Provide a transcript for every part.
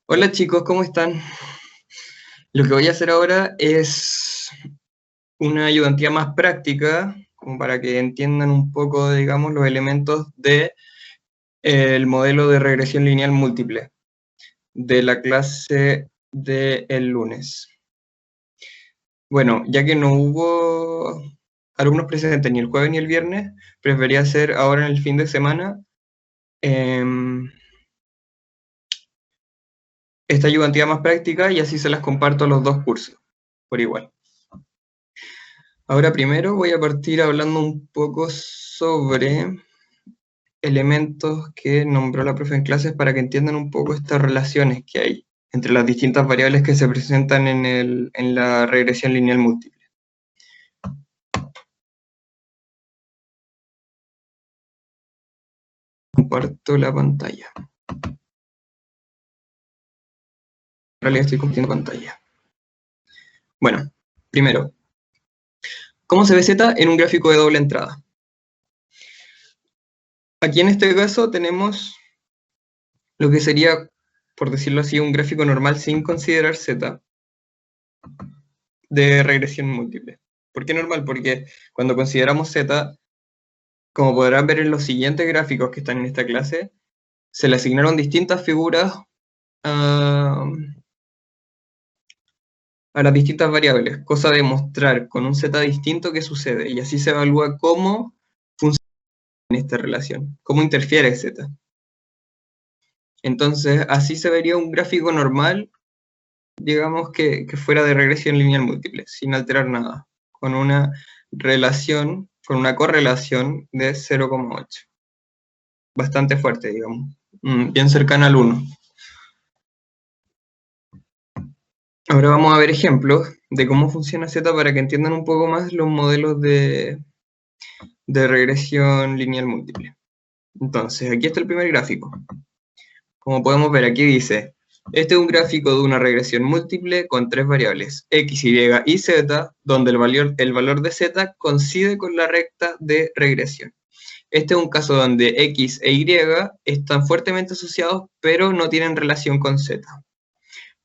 Hola chicos, ¿cómo están? Lo que voy a hacer ahora es una ayudantía más práctica, como para que entiendan un poco, digamos, los elementos de, el modelo de regresión lineal múltiple de la clase del lunes. Bueno, ya que no hubo alumnos presentes ni el jueves ni el viernes, prefería hacer ahora en el fin de semana esta ayudantía más práctica y así se las comparto a los dos cursos, por igual. Ahora primero voy a partir hablando un poco sobre elementos que nombró la profe en clases para que entiendan un poco estas relaciones que hay entre las distintas variables que se presentan en la regresión lineal múltiple. Comparto la pantalla. En realidad estoy compartiendo pantalla. Bueno, primero, ¿cómo se ve Z en un gráfico de doble entrada? Aquí en este caso tenemos lo que sería, por decirlo así, un gráfico normal sin considerar Z de regresión múltiple. ¿Por qué normal? Porque cuando consideramos Z, como podrán ver en los siguientes gráficos que están en esta clase, se le asignaron distintas figuras a, a las distintas variables, cosa de mostrar con un Z distinto qué sucede, y así se evalúa cómo funciona esta relación, cómo interfiere Z. Entonces, así se vería un gráfico normal, digamos que fuera de regresión lineal múltiple, sin alterar nada, con una relación, con una correlación de 0,8. Bastante fuerte, digamos, bien cercana al 1. Ahora vamos a ver ejemplos de cómo funciona Z para que entiendan un poco más los modelos de regresión lineal múltiple. Entonces, aquí está el primer gráfico. Como podemos ver, aquí dice, este es un gráfico de una regresión múltiple con tres variables, x, y y z, donde el valor de z coincide con la recta de regresión. Este es un caso donde x e y están fuertemente asociados, pero no tienen relación con z.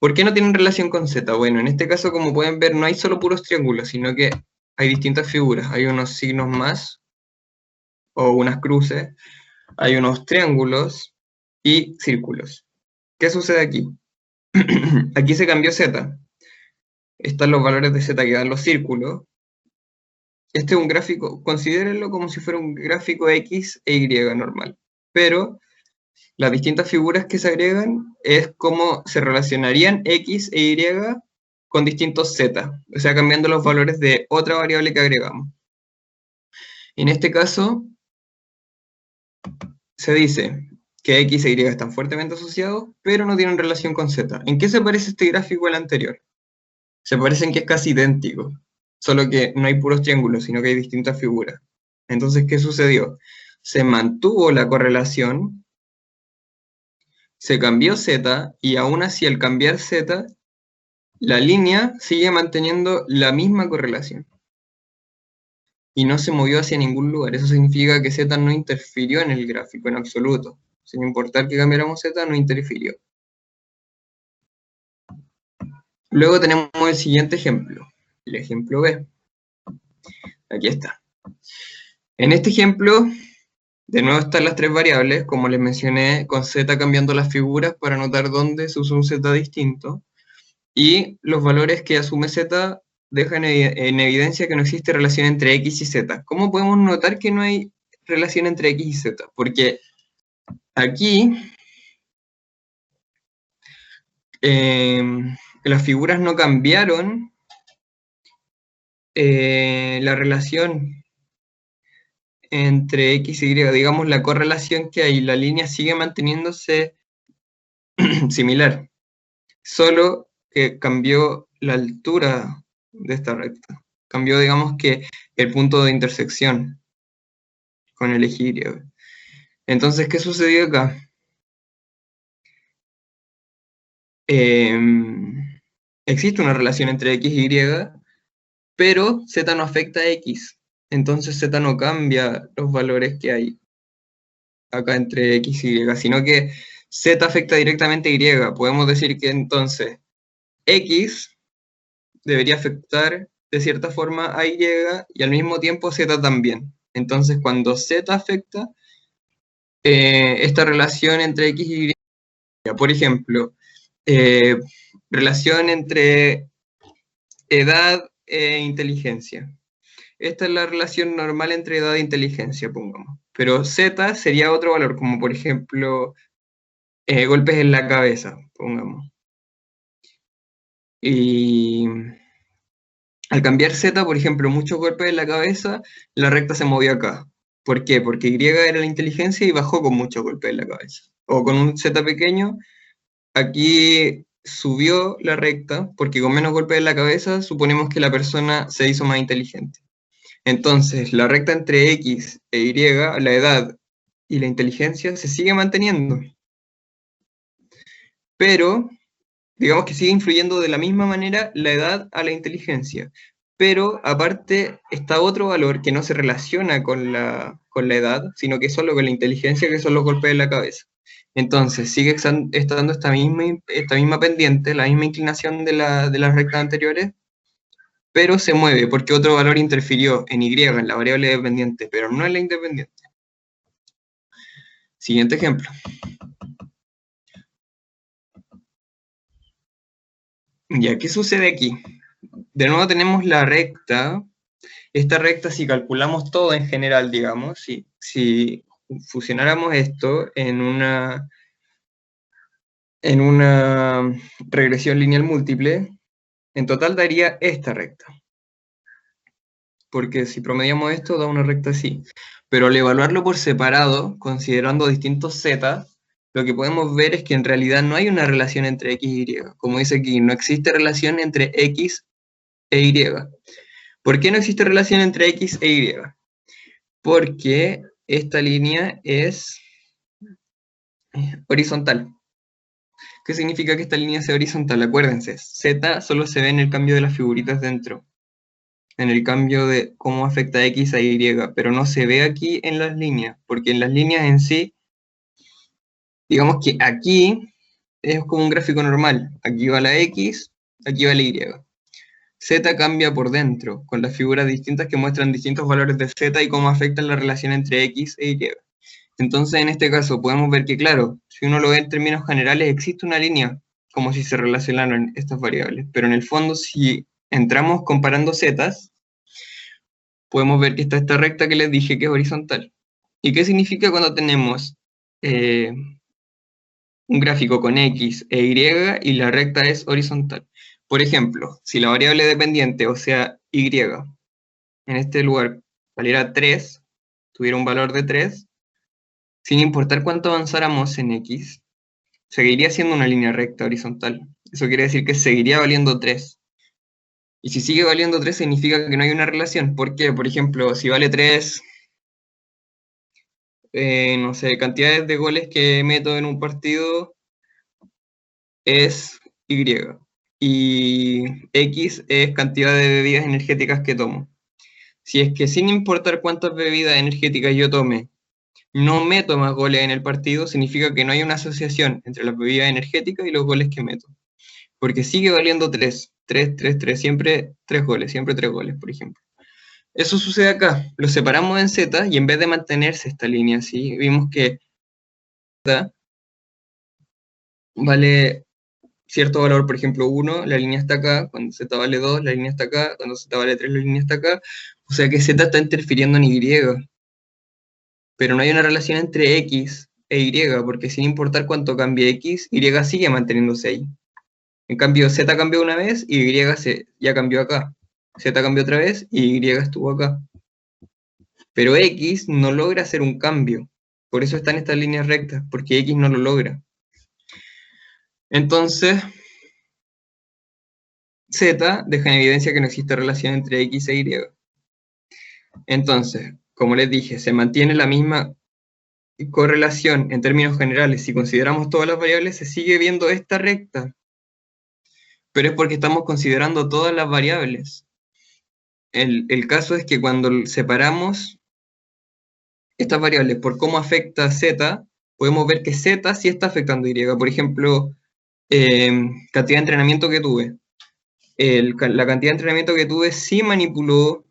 ¿Por qué no tienen relación con z? Bueno, en este caso, como pueden ver, no hay solo puros triángulos, sino que hay distintas figuras. Hay unos signos más, o unas cruces, hay unos triángulos y círculos. ¿Qué sucede aquí? Aquí se cambió z. Están los valores de z que dan los círculos. Este es un gráfico, considérenlo como si fuera un gráfico x e y normal. Pero las distintas figuras que se agregan es cómo se relacionarían x e y con distintos z, o sea, cambiando los valores de otra variable que agregamos. En este caso, se dice que x e y están fuertemente asociados, pero no tienen relación con z. ¿En qué se parece este gráfico al anterior? Se parecen que es casi idéntico, solo que no hay puros triángulos, sino que hay distintas figuras. Entonces, ¿qué sucedió? Se mantuvo la correlación, se cambió z, y aún así al cambiar z, la línea sigue manteniendo la misma correlación. Y no se movió hacia ningún lugar. Eso significa que z no interfirió en el gráfico en absoluto. Sin importar que cambiáramos z, no interfirió. Luego tenemos el siguiente ejemplo, el ejemplo B. Aquí está. En este ejemplo, de nuevo están las tres variables, como les mencioné, con z cambiando las figuras para notar dónde se usa un z distinto. Y los valores que asume z dejan en evidencia que no existe relación entre x y z. ¿Cómo podemos notar que no hay relación entre x y z? Porque aquí las figuras no cambiaron la relación entre x y y, digamos la correlación que hay, la línea sigue manteniéndose similar, solo que cambió la altura de esta recta, cambió digamos que el punto de intersección con el eje Y. Entonces, ¿qué sucedió acá? Existe una relación entre x y y, pero z no afecta a x, entonces z no cambia los valores que hay acá entre x y y, sino que Z afecta directamente a Y. Podemos decir que entonces X debería afectar de cierta forma a Y y al mismo tiempo Z también. Entonces cuando Z afecta, esta relación entre X y Y, por ejemplo, relación entre edad e inteligencia. Esta es la relación normal entre edad e inteligencia, pongamos. Pero Z sería otro valor, como por ejemplo golpes en la cabeza, pongamos. Y al cambiar Z, por ejemplo, muchos golpes en la cabeza, la recta se movió acá. ¿Por qué? Porque Y era la inteligencia y bajó con muchos golpes en la cabeza. O con un Z pequeño, aquí subió la recta, porque con menos golpes en la cabeza suponemos que la persona se hizo más inteligente. Entonces, la recta entre X e Y, la edad y la inteligencia, se sigue manteniendo. Pero, digamos que sigue influyendo de la misma manera la edad a la inteligencia. Pero, aparte, está otro valor que no se relaciona con la edad, sino que solo con la inteligencia, que son los golpes en la cabeza. Entonces, sigue estando esta misma pendiente, la misma inclinación de las rectas anteriores, pero se mueve porque otro valor interfirió en Y, en la variable dependiente, pero no en la independiente. Siguiente ejemplo. Ya, ¿qué sucede aquí? De nuevo tenemos la recta. Esta recta, si calculamos todo en general, digamos, si fusionáramos esto en una regresión lineal múltiple, en total daría esta recta. Porque si promediamos esto, da una recta así. Pero al evaluarlo por separado, considerando distintos z, lo que podemos ver es que en realidad no hay una relación entre x y y. Como dice aquí, no existe relación entre x e y. ¿Por qué no existe relación entre x e y? Porque esta línea es horizontal. ¿Qué significa que esta línea sea horizontal? Acuérdense, z solo se ve en el cambio de las figuritas dentro, en el cambio de cómo afecta X a Y, pero no se ve aquí en las líneas, porque en las líneas en sí, digamos que aquí es como un gráfico normal, aquí va la X, aquí va la Y. Z cambia por dentro, con las figuras distintas que muestran distintos valores de Z y cómo afectan la relación entre X e Y. Entonces, en este caso, podemos ver que, claro, si uno lo ve en términos generales, existe una línea, como si se relacionaran estas variables, pero en el fondo, si entramos comparando zetas, podemos ver que está esta recta que les dije que es horizontal. ¿Y qué significa cuando tenemos un gráfico con X e Y y la recta es horizontal? Por ejemplo, si la variable dependiente, o sea, Y, en este lugar valiera 3, tuviera un valor de 3, sin importar cuánto avanzáramos en X, seguiría siendo una línea recta horizontal. Eso quiere decir que seguiría valiendo 3. Y si sigue valiendo 3 significa que no hay una relación. ¿Por qué? Por ejemplo, si vale 3, no sé, cantidades de goles que meto en un partido es Y. Y X es cantidad de bebidas energéticas que tomo. Si es que sin importar cuántas bebidas energéticas yo tome, no meto más goles en el partido, significa que no hay una asociación entre las bebidas energéticas y los goles que meto. Porque sigue valiendo 3, 3, 3, 3, siempre 3 goles, por ejemplo. Eso sucede acá, lo separamos en Z y en vez de mantenerse esta línea así, vimos que Z vale cierto valor, por ejemplo 1, la línea está acá, cuando Z vale 2, la línea está acá, cuando Z vale 3, la línea está acá, o sea que Z está interfiriendo en Y, pero no hay una relación entre X e Y, porque sin importar cuánto cambie X, Y sigue manteniéndose ahí. En cambio, Z cambió una vez y Y ya cambió acá. Z cambió otra vez y Y estuvo acá. Pero X no logra hacer un cambio. Por eso están estas líneas rectas, porque X no lo logra. Entonces, Z deja en evidencia que no existe relación entre X e Y. Entonces, como les dije, se mantiene la misma correlación en términos generales. Si consideramos todas las variables, se sigue viendo esta recta. Pero es porque estamos considerando todas las variables. El caso es que cuando separamos estas variables por cómo afecta Z, podemos ver que Z sí está afectando Y. Por ejemplo, cantidad de entrenamiento que tuve. La cantidad de entrenamiento que tuve sí manipuló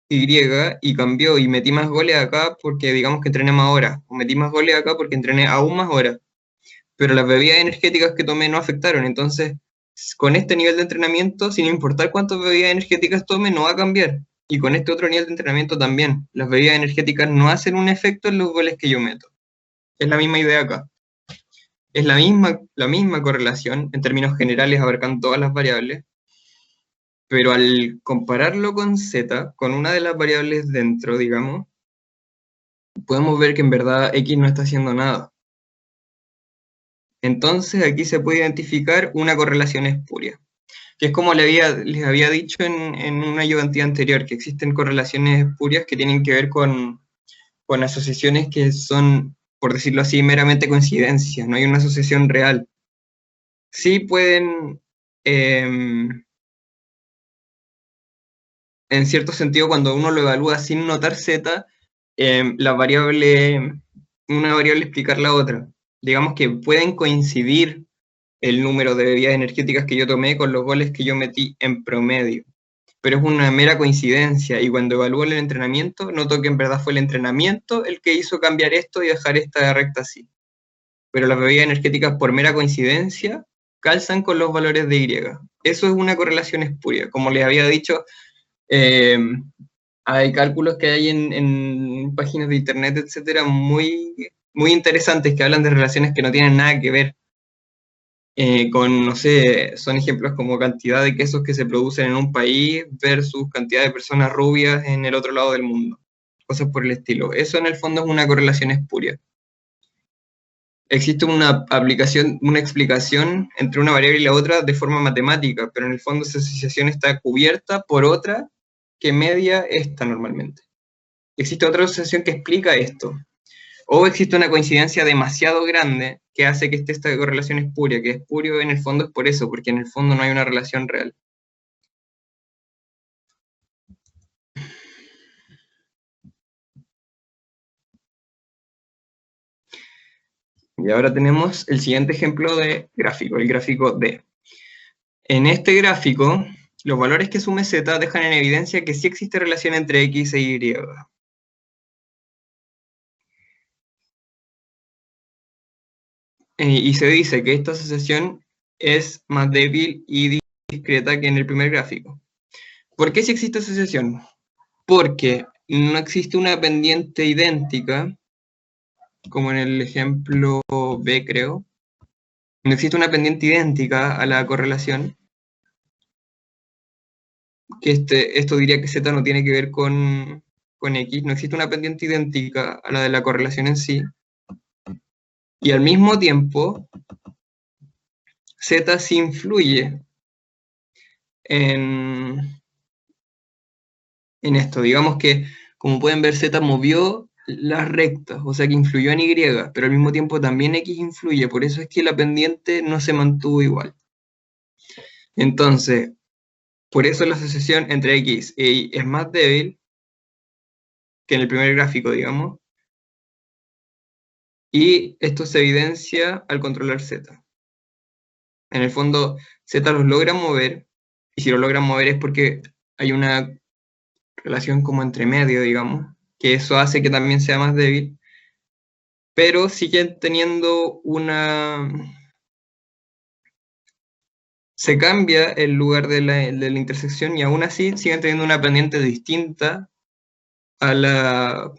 Y y cambió y metí más goles acá porque digamos que entrené más horas, o metí más goles acá porque entrené aún más horas, pero las bebidas energéticas que tomé no afectaron, entonces con este nivel de entrenamiento, sin importar cuántas bebidas energéticas tome, no va a cambiar, y con este otro nivel de entrenamiento también, las bebidas energéticas no hacen un efecto en los goles que yo meto, es la misma idea acá, es la misma correlación en términos generales abarcando todas las variables, pero al compararlo con Z, con una de las variables dentro, digamos, podemos ver que en verdad X no está haciendo nada. Entonces aquí se puede identificar una correlación espuria, que es como les había dicho en una ayudantía anterior, que existen correlaciones espurias que tienen que ver con asociaciones que son, por decirlo así, meramente coincidencias, no hay una asociación real. Sí pueden, en cierto sentido, cuando uno lo evalúa sin notar Z, la variable, una variable explicar la otra. Digamos que pueden coincidir el número de bebidas energéticas que yo tomé con los goles que yo metí en promedio. Pero es una mera coincidencia y cuando evalúo el entrenamiento, noto que en verdad fue el entrenamiento el que hizo cambiar esto y dejar esta recta así. Pero las bebidas energéticas por mera coincidencia calzan con los valores de Y. Eso es una correlación espuria. Como les había dicho, eh, hay cálculos que hay en páginas de internet, etcétera, muy interesantes que hablan de relaciones que no tienen nada que ver con, no sé, son ejemplos como cantidad de quesos que se producen en un país versus cantidad de personas rubias en el otro lado del mundo. Cosas por el estilo. Eso en el fondo es una correlación espuria. Existe una aplicación, una explicación entre una variable y la otra de forma matemática, pero en el fondo esa asociación está cubierta por otra que media esta normalmente. Existe otra asociación que explica esto. O existe una coincidencia demasiado grande que hace que esta correlación espuria, que espurio en el fondo es por eso, porque en el fondo no hay una relación real. Y ahora tenemos el siguiente ejemplo de gráfico, el gráfico D. En este gráfico, los valores que sume Z dejan en evidencia que sí existe relación entre X e Y. Y se dice que esta asociación es más débil y discreta que en el primer gráfico. ¿Por qué sí existe asociación? Porque no existe una pendiente idéntica, como en el ejemplo B, creo. No existe una pendiente idéntica a la correlación, que esto diría que Z no tiene que ver con X. No existe una pendiente idéntica a la de la correlación en sí. Y al mismo tiempo, Z sí influye en, en esto. Digamos que, como pueden ver, Z movió las rectas, o sea que influyó en Y, pero al mismo tiempo también X influye, por eso es que la pendiente no se mantuvo igual. Entonces, por eso la asociación entre X e Y es más débil que en el primer gráfico, digamos, y esto se evidencia al controlar Z. En el fondo, Z los logra mover, y si lo logran mover es porque hay una relación como entre medio, digamos, que eso hace que también sea más débil, pero siguen teniendo una... Se cambia el lugar de la intersección y aún así siguen teniendo una pendiente distinta a la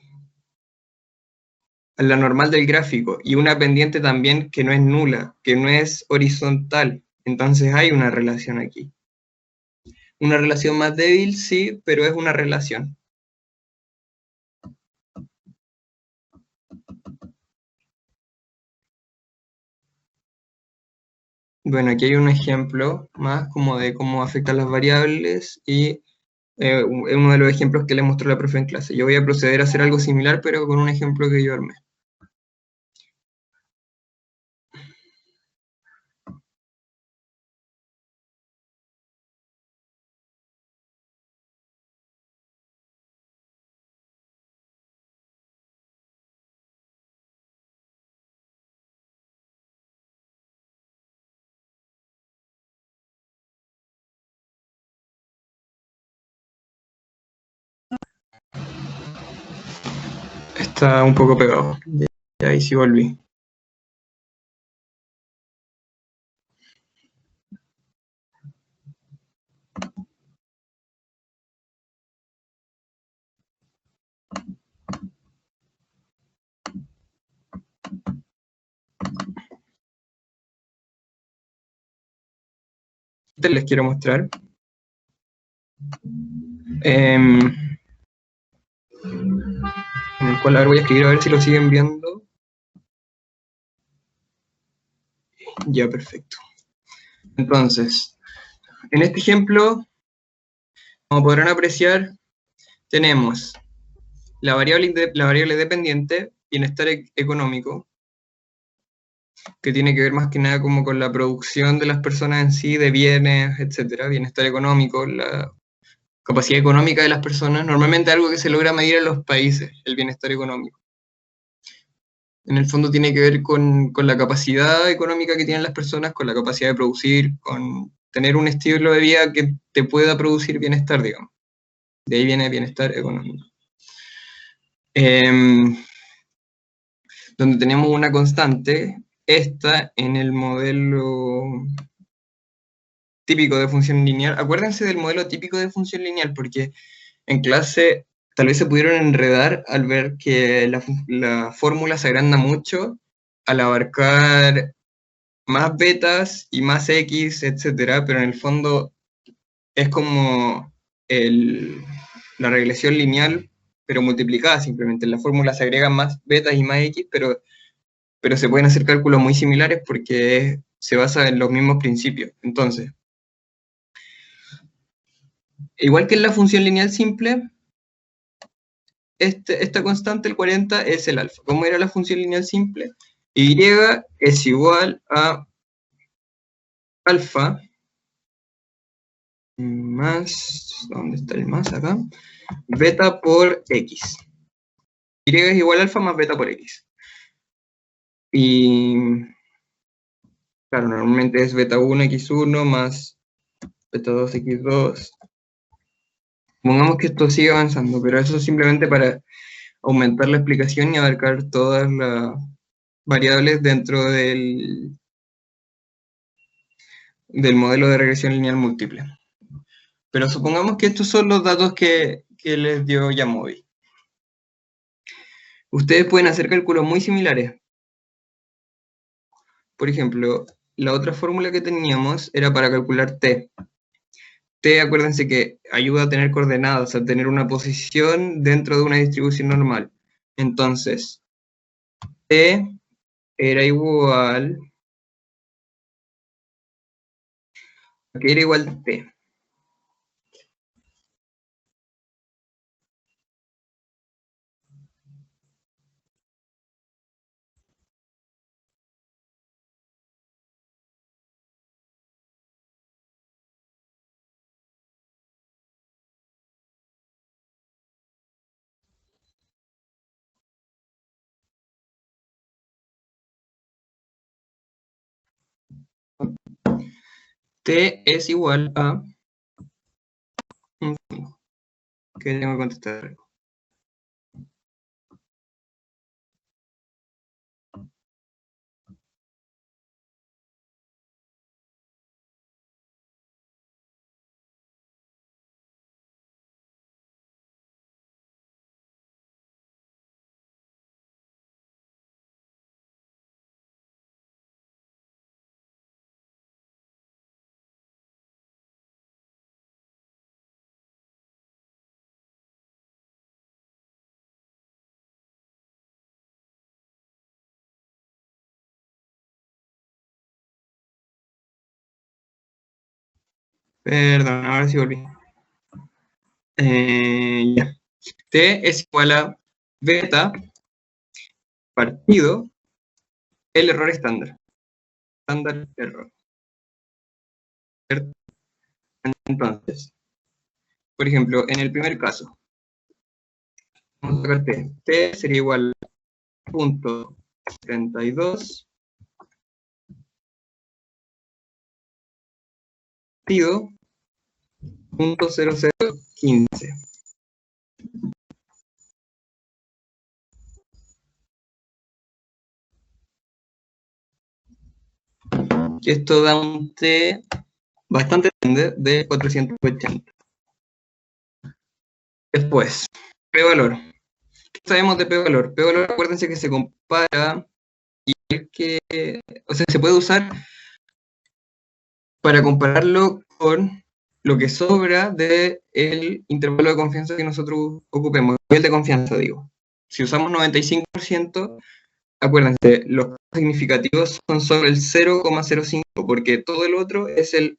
normal del gráfico y una pendiente también que no es nula, que no es horizontal. Entonces hay una relación aquí. Una relación más débil, sí, pero es una relación. Bueno, aquí hay un ejemplo más como de cómo afectan las variables y uno de los ejemplos que le mostró la profe en clase. Yo voy a proceder a hacer algo similar, pero con un ejemplo que yo armé. está un poco pegado. Y ahí sí volví. Les quiero mostrar. En el cual, ahora voy a escribir a ver si lo siguen viendo. Ya, perfecto. Entonces, en este ejemplo, como podrán apreciar, tenemos la variable dependiente, bienestar económico, que tiene que ver más que nada como con la producción de las personas en sí, de bienes, etcétera, bienestar económico, la capacidad económica de las personas, normalmente algo que se logra medir en los países, el bienestar económico. En el fondo tiene que ver con la capacidad económica que tienen las personas, con la capacidad de producir, con tener un estilo de vida que te pueda producir bienestar, digamos. De ahí viene bienestar económico. Donde tenemos una constante, esta en el modelo típico de función lineal. Acuérdense del modelo típico de función lineal, porque en clase tal vez se pudieron enredar al ver que la fórmula se agranda mucho al abarcar más betas y más x, etcétera, pero en el fondo es como la regresión lineal, pero multiplicada simplemente. En la fórmula se agregan más betas y más x, pero se pueden hacer cálculos muy similares porque se basa en los mismos principios. Entonces, igual que en la función lineal simple, esta constante, el 40, es el alfa. ¿Cómo era la función lineal simple? Y es igual a alfa más, ¿dónde está el más acá? Beta por x. Y es igual a alfa más beta por x. Y, claro, normalmente es beta 1 x1 más beta 2 x2. Pongamos que esto sigue avanzando, pero eso es simplemente para aumentar la explicación y abarcar todas las variables dentro del modelo de regresión lineal múltiple. Pero supongamos que estos son los datos que les dio Yamovi. Ustedes pueden hacer cálculos muy similares. Por ejemplo, la otra fórmula que teníamos era para calcular t. T, acuérdense que ayuda a tener coordenadas, a tener una posición dentro de una distribución normal. Entonces, t era igual, ¿a qué era igual t? T es igual a... que tengo que contestar. Perdón, ahora sí volví. Ya. T es igual a beta partido el error estándar. Estándar error. ¿Cierto? Entonces, por ejemplo, en el primer caso, vamos a sacar T. T sería igual a .32 partido .0015. que esto da un t bastante grande de 480. Después, p-valor. ¿Qué sabemos de p-valor? P-valor, acuérdense que se compara y que, o sea, se puede usar para compararlo con lo que sobra del intervalo de confianza que nosotros ocupemos, el nivel de confianza, digo. Si usamos 95%, acuérdense, los significativos son sobre el 0,05, porque todo el otro es el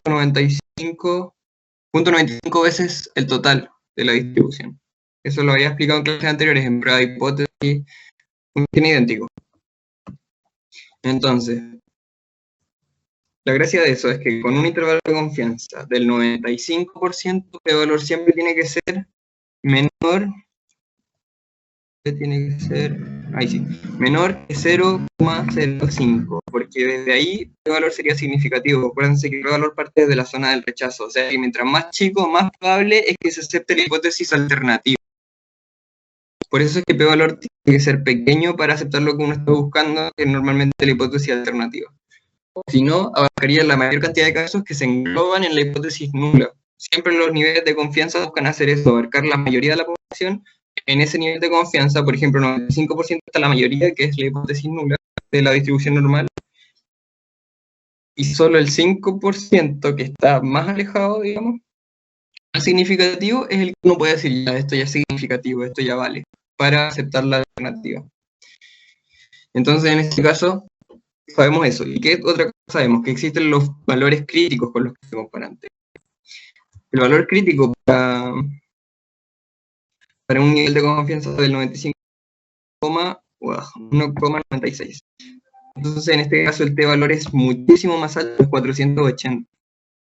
0,95 veces el total de la distribución. Eso lo había explicado en clases anteriores, en prueba de hipótesis, funciona idéntico. Entonces, la gracia de eso es que con un intervalo de confianza del 95%, el valor siempre tiene que ser menor, menor que 0,05, porque desde ahí el valor sería significativo. Acuérdense que el valor parte desde la zona del rechazo, o sea que mientras más chico, más probable es que se acepte la hipótesis alternativa. Por eso es que p-valor tiene que ser pequeño para aceptar lo que uno está buscando, que es normalmente la hipótesis alternativa. Si no, abarcaría la mayor cantidad de casos que se engloban en la hipótesis nula. Siempre los niveles de confianza buscan hacer eso, abarcar la mayoría de la población en ese nivel de confianza. Por ejemplo, 95% está la mayoría, que es la hipótesis nula de la distribución normal, y solo el 5% que está más alejado, digamos, más significativo, es el que uno puede decir, ya, esto ya es significativo, esto ya vale, para aceptar la alternativa. Entonces, en este caso, sabemos eso. ¿Y qué otra cosa sabemos? Que existen los valores críticos con los que se comparan. El valor crítico para un nivel de confianza del 95,1,96. Entonces, en este caso, el t-valor es muchísimo más alto, es 480.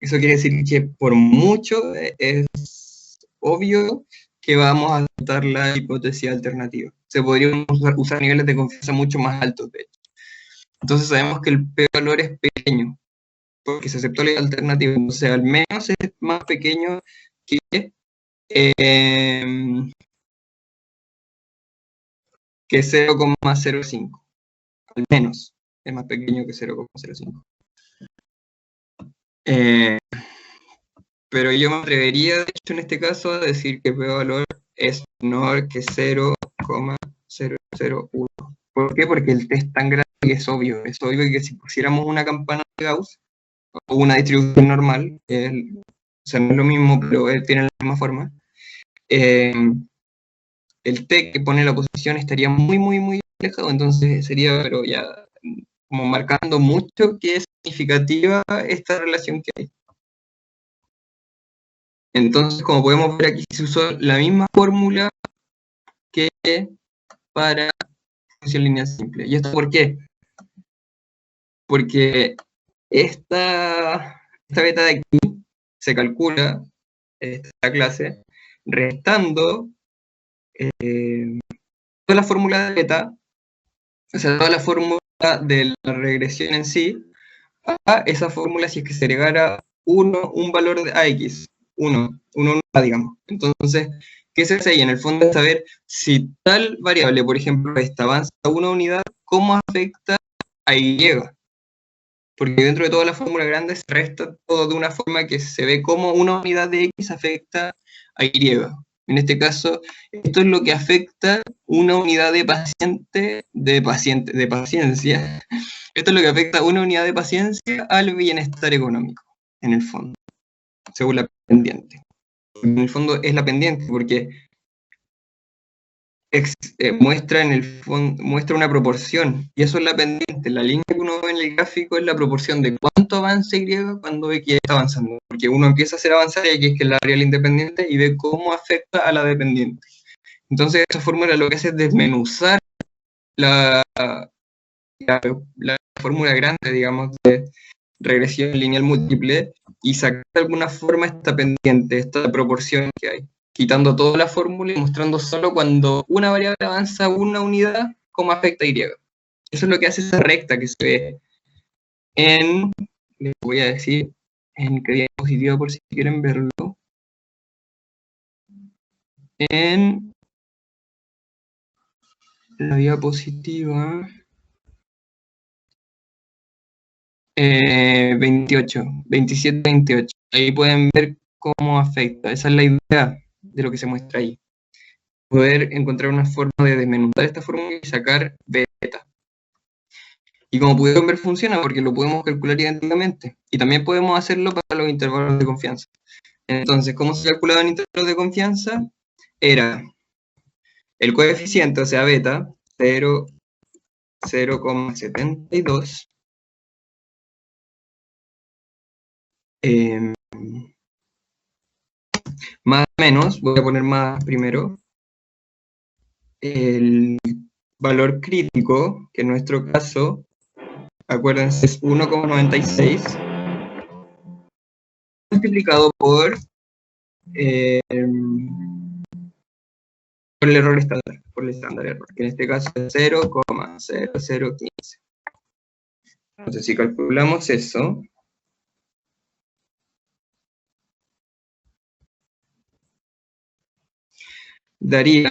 Eso quiere decir que por mucho es obvio que vamos a aceptar la hipótesis alternativa. Se podrían usar niveles de confianza mucho más altos, de hecho. Entonces sabemos que el p-valor es pequeño, porque se aceptó la alternativa. Entonces, al menos es más pequeño que 0,05. Al menos es más pequeño que 0,05. Pero yo me atrevería, de hecho, en este caso, a decir que p-valor es menor que 0,001. ¿Por qué? Porque el t es tan grande que es obvio. Es obvio que si pusiéramos una campana de Gauss, o una distribución normal, o sea, no es lo mismo, pero tiene la misma forma, el t que pone la posición estaría muy, muy, muy alejado, entonces sería, pero ya, como marcando mucho que es significativa esta relación que hay. Entonces, como podemos ver aquí, se usó la misma fórmula que para función lineal simple. ¿Y esto por qué? Porque esta beta de aquí se calcula, esta clase, restando toda la fórmula de beta, o sea, toda la fórmula de la regresión en sí, a esa fórmula si es que se agregara un valor de AX, uno, digamos. Entonces, ¿qué se hace ahí? En el fondo es saber si tal variable, por ejemplo, esta avanza una unidad, ¿cómo afecta a Y? Porque dentro de toda la fórmula grande se resta todo de una forma que se ve cómo una unidad de X afecta a Y. En este caso, esto es lo que afecta una unidad de paciencia. Esto es lo que afecta una unidad de paciencia al bienestar económico, en el fondo, según la pendiente. En el fondo es la pendiente, porque muestra en el fondo, muestra una proporción, y eso es la pendiente. La línea que uno ve en el gráfico es la proporción de cuánto avanza Y cuando ve que está avanzando, porque uno empieza a hacer avanzar X, que es la variable independiente, y ve cómo afecta a la dependiente. Entonces esa fórmula lo que hace es desmenuzar la fórmula grande, digamos, de regresión lineal múltiple, y sacar de alguna forma esta pendiente, esta proporción que hay, quitando toda la fórmula y mostrando solo cuando una variable avanza una unidad, cómo afecta a Y. Eso es lo que hace esa recta que se ve en, les voy a decir, en qué diapositiva por si quieren verlo, en la diapositiva, 28, 27, 28. Ahí pueden ver cómo afecta. Esa es la idea de lo que se muestra ahí. Poder encontrar una forma de desmenuzar esta fórmula y sacar beta. Y como pudieron ver, funciona porque lo podemos calcular idénticamente. Y también podemos hacerlo para los intervalos de confianza. Entonces, ¿cómo se calculaba en intervalos de confianza? Era el coeficiente, o sea, beta, 0,72. Más o menos, voy a poner más primero, el valor crítico, que en nuestro caso, acuérdense, es 1,96, multiplicado por el error estándar, por el estándar error, que en este caso es 0,0015. Entonces, si calculamos eso, daría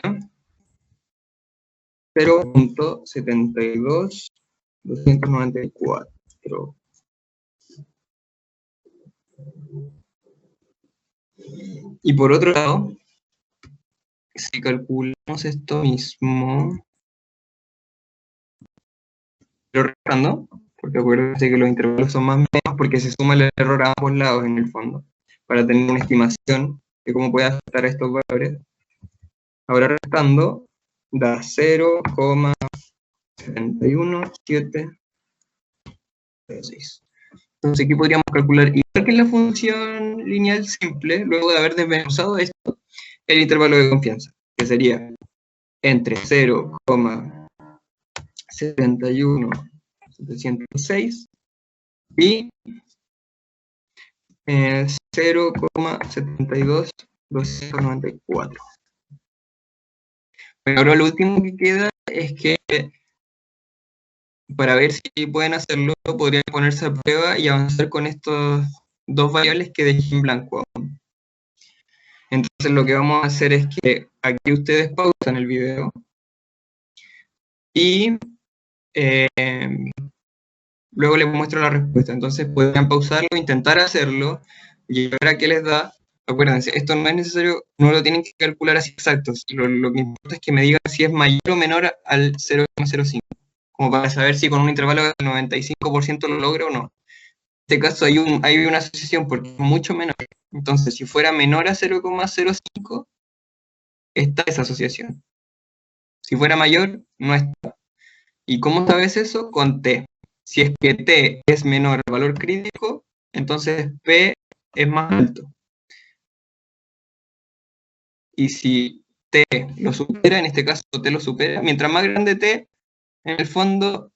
0,72294. Y por otro lado, si calculamos esto mismo, pero restando, porque acuérdense que los intervalos son más o menos porque se suma el error a ambos lados en el fondo, para tener una estimación de cómo puede afectar a estos valores. Ahora restando, da 0,71706. Entonces aquí podríamos calcular, igual que en la función lineal simple, luego de haber desmenuzado esto, el intervalo de confianza, que sería entre 0,71706 y 0,72294. Pero ahora lo último que queda es que para ver si pueden hacerlo, podrían ponerse a prueba y avanzar con estos dos variables que dejé en blanco aún. Entonces lo que vamos a hacer es que aquí ustedes pausan el video y luego les muestro la respuesta. Entonces podrían pausarlo, intentar hacerlo y a ver a qué les da. Acuérdense, esto no es necesario, no lo tienen que calcular así exactos. Lo que importa es que me digan si es mayor o menor al 0,05, como para saber si con un intervalo del 95% lo logro o no. En este caso hay una asociación porque es mucho menor. Entonces, si fuera menor a 0,05, está esa asociación. Si fuera mayor, no está. ¿Y cómo sabes eso? Con T. Si es que T es menor al valor crítico, entonces P es más alto. Y si T lo supera, en este caso T lo supera, mientras más grande T, en el fondo,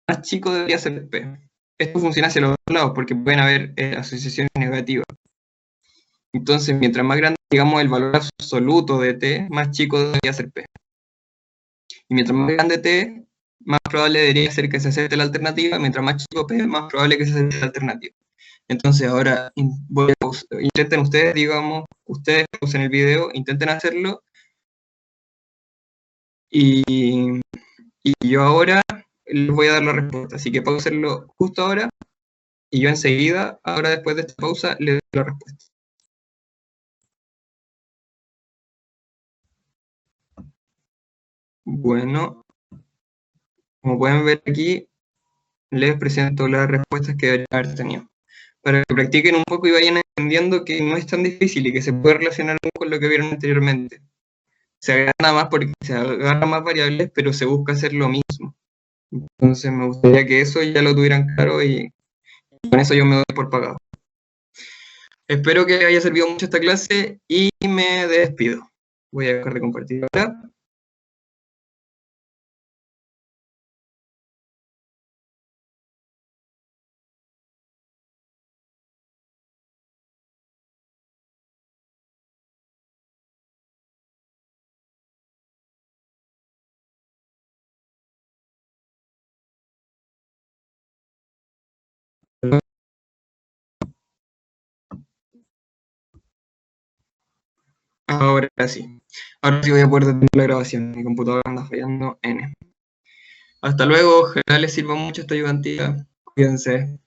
más chico debería ser P. Esto funciona hacia los dos lados, porque pueden haber asociaciones negativas. Entonces, mientras más grande, digamos, el valor absoluto de T, más chico debería ser P. Y mientras más grande T, más probable debería ser que se acepte la alternativa, mientras más chico P, más probable que se acepte la alternativa. Entonces ahora intenten ustedes, digamos, ustedes usen el video, intenten hacerlo, y yo ahora les voy a dar la respuesta, así que pausenlo justo ahora, y yo enseguida, ahora después de esta pausa, les doy la respuesta. Bueno, como pueden ver aquí, les presento las respuestas que deberían haber tenido, para que practiquen un poco y vayan entendiendo que no es tan difícil y que se puede relacionar con lo que vieron anteriormente. Se gana más porque se agarran más variables, pero se busca hacer lo mismo. Entonces me gustaría que eso ya lo tuvieran claro y con eso yo me doy por pagado. Espero que haya servido mucho esta clase y me despido. Voy a dejar de compartir ahora. Ahora sí. Ahora sí voy a poder detener la grabación. Mi computadora anda fallando N. Hasta luego. Ojalá les sirva mucho esta ayudantía. Cuídense.